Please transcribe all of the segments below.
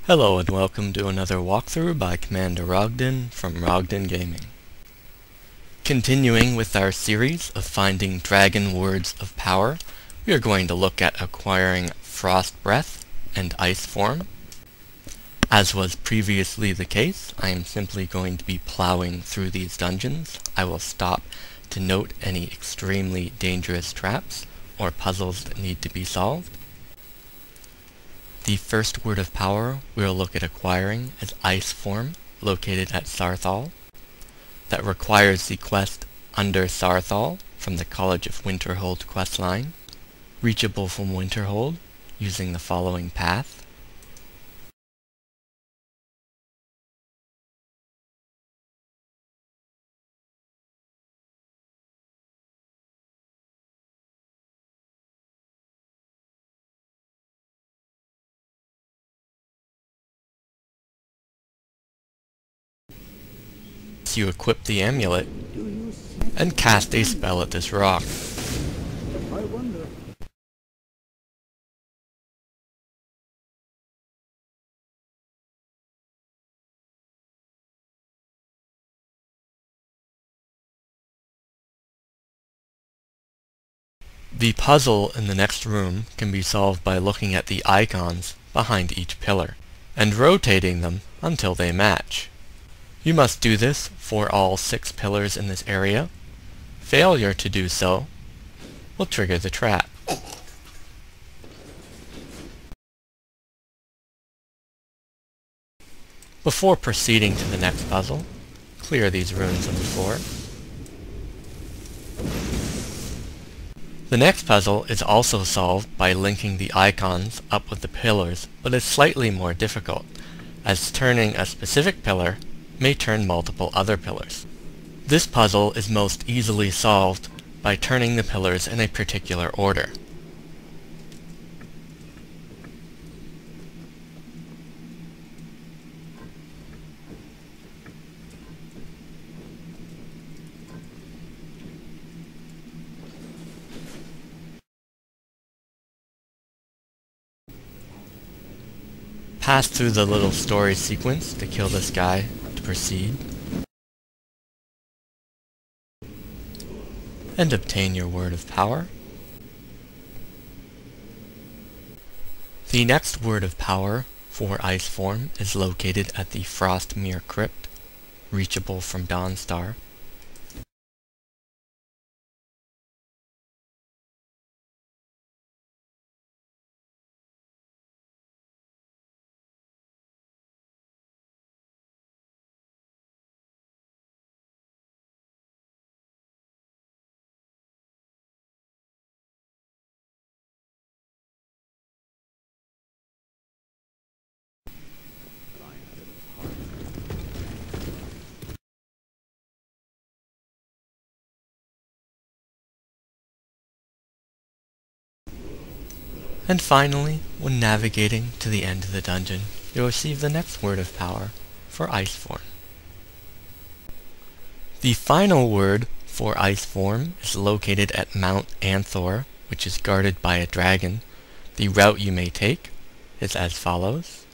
Hello and welcome to another walkthrough by Commander Rogden from Rogden Gaming. Continuing with our series of finding dragon words of power, we are going to look at acquiring Frost Breath and Ice Form. As was previously the case, I am simply going to be plowing through these dungeons. I will stop to note any extremely dangerous traps or puzzles that need to be solved. The first word of power we'll look at acquiring is Ice Form, located at Saarthal. That requires the quest Under Saarthal from the College of Winterhold questline, reachable from Winterhold using the following path. You equip the amulet and cast a spell at this rock. The puzzle in the next room can be solved by looking at the icons behind each pillar and rotating them until they match. You must do this for all 6 pillars in this area. Failure to do so will trigger the trap. Before proceeding to the next puzzle, clear these runes on the floor. The next puzzle is also solved by linking the icons up with the pillars, but is slightly more difficult, as turning a specific pillar may turn multiple other pillars. This puzzle is most easily solved by turning the pillars in a particular order. Pass through the little story sequence to kill this guy to proceed, and obtain your word of power. The next word of power for Ice Form is located at the Frostmere Crypt, reachable from Dawnstar. And finally, when navigating to the end of the dungeon, you'll receive the next word of power for Ice Form. The final word for Ice Form is located at Mount Anthor, which is guarded by a dragon. The route you may take is as follows.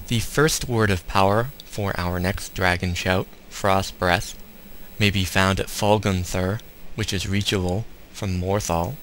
The first word of power for our next dragon shout, Frost Breath, may be found at Folgunthur, which is reachable from Morthal.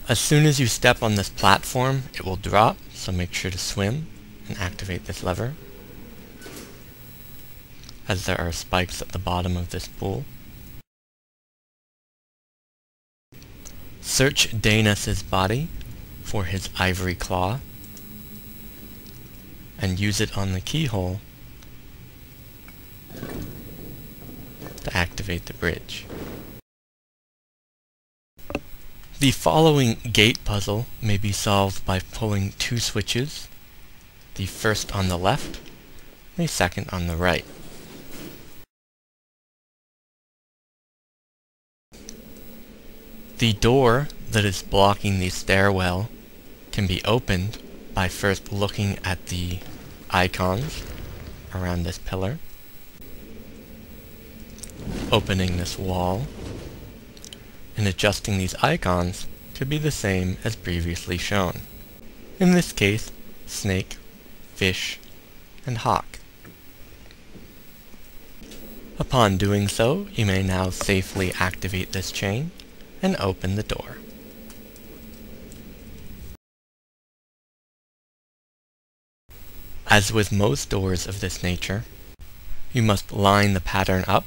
As soon as you step on this platform, it will drop, so make sure to swim and activate this lever, as there are spikes at the bottom of this pool. Search Daenerys' body for his ivory claw, and use it on the keyhole to activate the bridge. The following gate puzzle may be solved by pulling two switches, the first on the left, the second on the right. The door that is blocking the stairwell can be opened by first looking at the icons around this pillar, opening this wall, and adjusting these icons to be the same as previously shown. In this case, snake, fish, and hawk. Upon doing so, you may now safely activate this chain and open the door. As with most doors of this nature, you must line the pattern up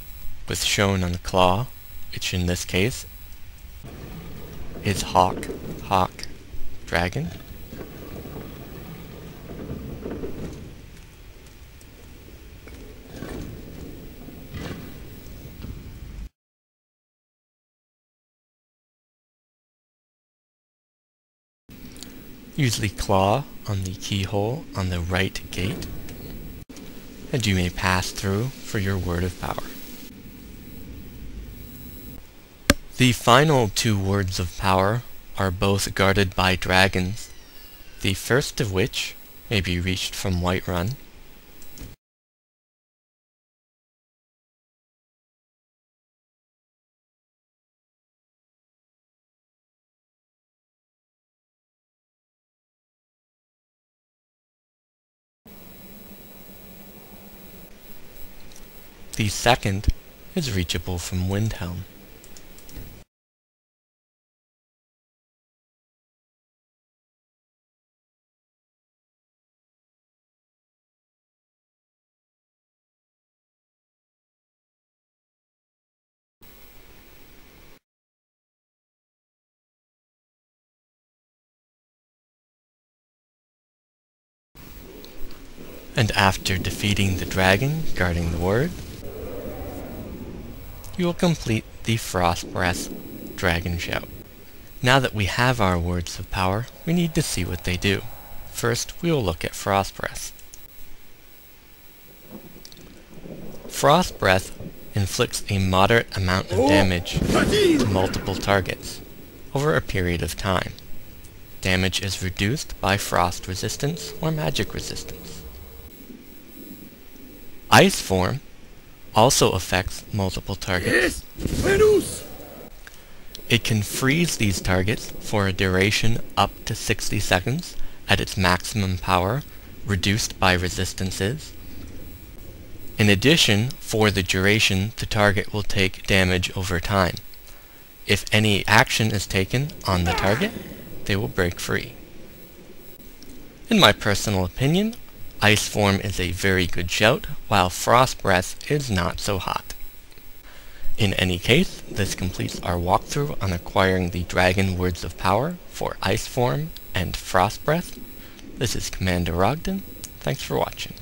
with shown on the claw, which in this case is hawk, hawk, dragon. Use the claw on the keyhole on the right gate, and you may pass through for your word of power. The final two words of power are both guarded by dragons, the first of which may be reached from Whiterun, the second is reachable from Windhelm. And after defeating the dragon guarding the word, you will complete the Frost Breath Dragon Shout. Now that we have our words of power, we need to see what they do. First, we will look at Frost Breath. Frost Breath inflicts a moderate amount of damage to multiple targets over a period of time. Damage is reduced by frost resistance or magic resistance. Ice form also affects multiple targets. It can freeze these targets for a duration up to 60 seconds at its maximum power, reduced by resistances. In addition, for the duration, the target will take damage over time. If any action is taken on the target, they will break free. In my personal opinion, Ice Form is a very good shout, while Frost Breath is not so hot. In any case, this completes our walkthrough on acquiring the Dragon Words of Power for Ice Form and Frost Breath. This is Commander Ogden. Thanks for watching.